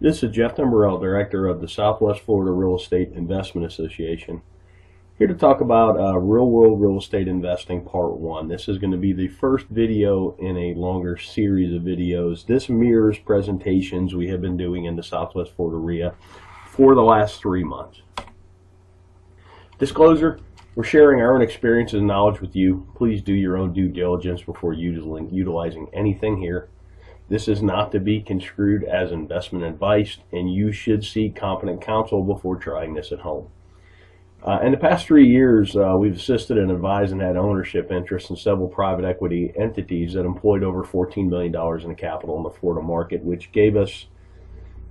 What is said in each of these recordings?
This is Jeff Timberell, Director of the Southwest Florida Real Estate Investment Association, here to talk about real-world real estate investing Part 1. This is going to be the first video in a longer series of videos. This mirrors presentations we have been doing in the Southwest Florida REIA for the last 3 months. Disclosure, we're sharing our own experiences and knowledge with you. Please do your own due diligence before utilizing anything here. This is not to be construed as investment advice, and you should seek competent counsel before trying this at home. In the past 3 years, we've assisted and advised and had ownership interests in several private equity entities that employed over $14 million in capital in the Florida market, which gave us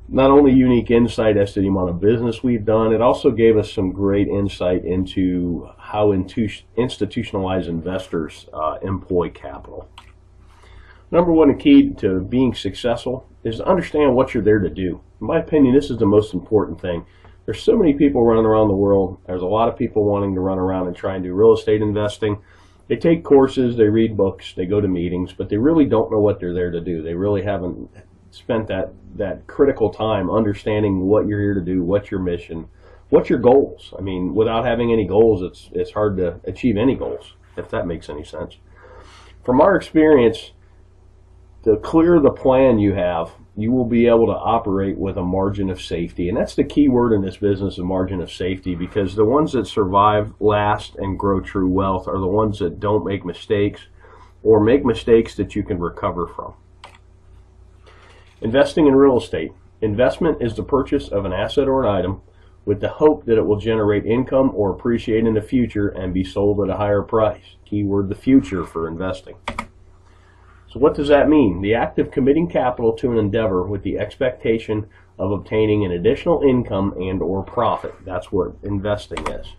not only unique insight as to the amount of business we've done, it also gave us some great insight into how institutionalized investors employ capital. Number one key to being successful is to understand what you're there to do. In my opinion, this is the most important thing. There's so many people running around the world. There's a lot of people wanting to run around and try and do real estate investing. They take courses, they read books, they go to meetings, but they really don't know what they're there to do. They really haven't spent that critical time understanding what you're here to do, what's your mission, what's your goals. I mean, without having any goals, it's hard to achieve any goals, if that makes any sense. From our experience, the clearer the plan you have, you will be able to operate with a margin of safety. And that's the key word in this business, a margin of safety, because the ones that survive, last, and grow true wealth are the ones that don't make mistakes or make mistakes that you can recover from. Investing in real estate. Investment is the purchase of an asset or an item with the hope that it will generate income or appreciate in the future and be sold at a higher price. Keyword, the future for investing. So what does that mean? The act of committing capital to an endeavor with the expectation of obtaining an additional income and or profit. That's what investing is.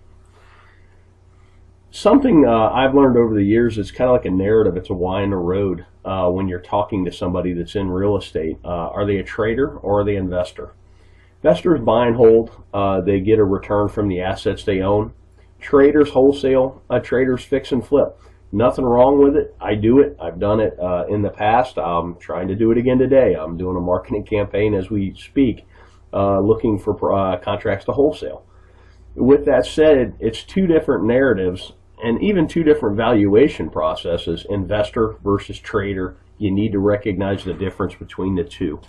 Something I've learned over the years, it's kind of like a narrative. It's a why in the road when you're talking to somebody that's in real estate. Are they a trader or are they an investor? Investors buy and hold. They get a return from the assets they own. Traders wholesale. Traders fix and flip. Nothing wrong with it. I do it. I've done it in the past. I'm trying to do it again today. I'm doing a marketing campaign as we speak, looking for contracts to wholesale. With that said, it's two different narratives and even two different valuation processes, investor versus trader. You need to recognize the difference between the two.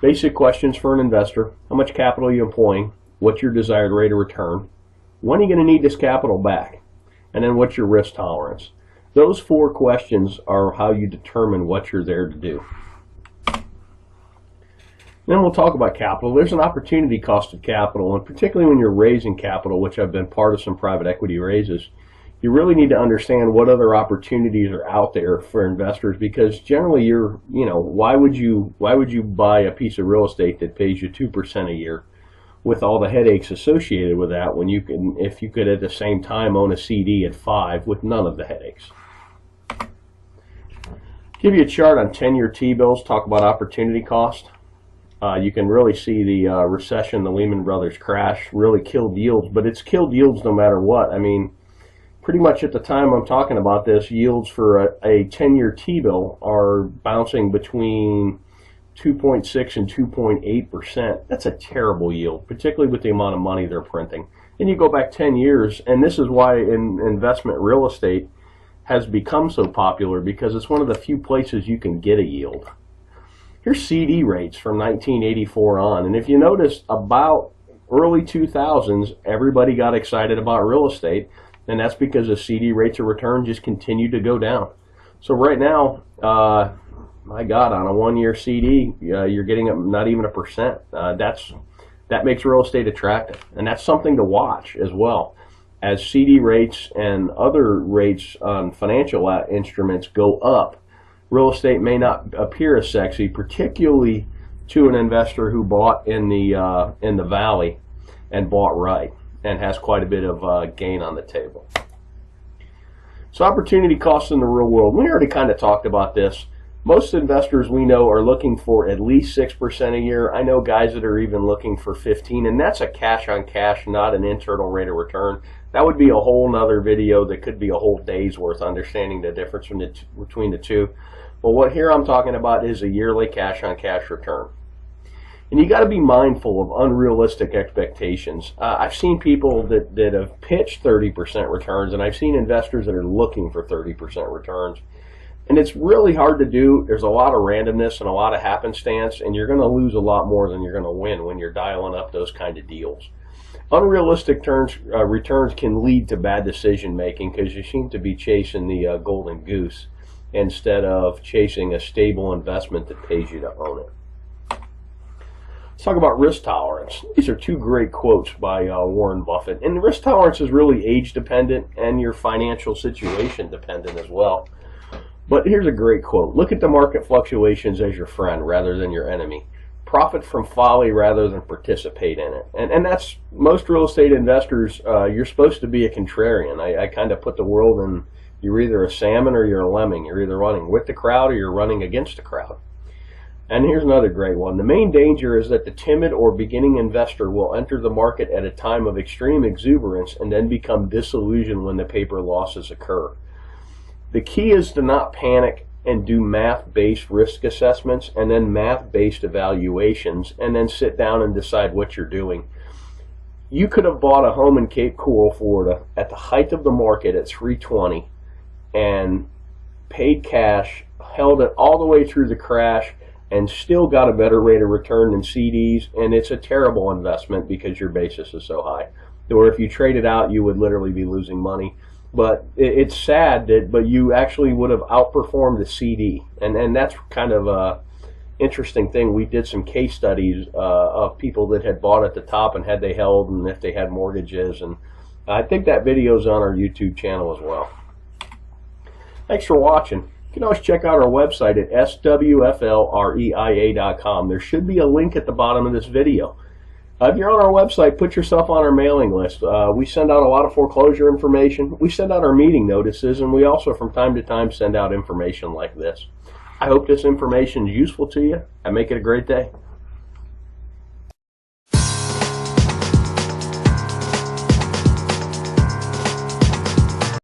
Basic questions for an investor. How much capital are you employing? What's your desired rate of return? When are you going to need this capital back? And then what's your risk tolerance? Those 4 questions are how you determine what you're there to do. Then we'll talk about capital. There's an opportunity cost of capital, and particularly when you're raising capital, which I've been part of some private equity raises, you really need to understand what other opportunities are out there for investors, because generally why would you buy a piece of real estate that pays you 2% a year with all the headaches associated with that, when you can, if you could at the same time own a CD at 5 with none of the headaches. Give you a chart on 10-year T-bills, talk about opportunity cost. You can really see the recession, the Lehman Brothers crash really killed yields, but it's killed yields no matter what. I mean, pretty much at the time I'm talking about this, yields for a 10-year T-bill are bouncing between 2.6 and 2.8%. That's a terrible yield, particularly with the amount of money they're printing. Then you go back 10 years, and this is why investment real estate has become so popular, because it's one of the few places you can get a yield. Here's CD rates from 1984 on, and if you notice, about early 2000s, everybody got excited about real estate, and that's because the CD rates of return just continued to go down. So right now, my God, on a 1-year CD, you're getting not even 1%. That makes real estate attractive, and that's something to watch as well. As CD rates and other rates on financial instruments go up, real estate may not appear as sexy, particularly to an investor who bought in the valley and bought right and has quite a bit of gain on the table. So opportunity costs in the real world. We already kind of talked about this. Most investors we know are looking for at least 6% a year. I know guys that are even looking for 15%, and that's a cash on cash, not an internal rate of return. That would be a whole nother video that could be a whole day's worth, understanding the difference between the two. But what here I'm talking about is a yearly cash on cash return. And you got to be mindful of unrealistic expectations. I've seen people that have pitched 30% returns, and I've seen investors that are looking for 30% returns. And it's really hard to do. There's a lot of randomness and a lot of happenstance, and you're going to lose a lot more than you're going to win when you're dialing up those kind of deals. Unrealistic returns can lead to bad decision making because you seem to be chasing the golden goose instead of chasing a stable investment that pays you to own it. Let's talk about risk tolerance. These are two great quotes by Warren Buffett. And risk tolerance is really age dependent and your financial situation dependent as well. But here's a great quote. Look at the market fluctuations as your friend rather than your enemy. Profit from folly rather than participate in it. And that's most real estate investors. You're supposed to be a contrarian. I kind of put the world in, you're either a salmon or you're a lemming. You're either running with the crowd or you're running against the crowd. And here's another great one. The main danger is that the timid or beginning investor will enter the market at a time of extreme exuberance and then become disillusioned when the paper losses occur. The key is to not panic and do math-based risk assessments and then math-based evaluations and then sit down and decide what you're doing. You could have bought a home in Cape Coral, Florida at the height of the market at $320 and paid cash, held it all the way through the crash, and still got a better rate of return than CDs, and it's a terrible investment because your basis is so high. Or if you trade it out, you would literally be losing money. But it's sad but you actually would have outperformed the CD, and that's kind of a interesting thing. We did some case studies of people that had bought at the top and had they held and if they had mortgages, and I think that video is on our YouTube channel as well. Thanks for watching. You can always check out our website at swflreia.com. There should be a link at the bottom of this video. If you're on our website, put yourself on our mailing list. We send out a lot of foreclosure information. We send out our meeting notices, and we also from time to time send out information like this. I hope this information is useful to you, and make it a great day.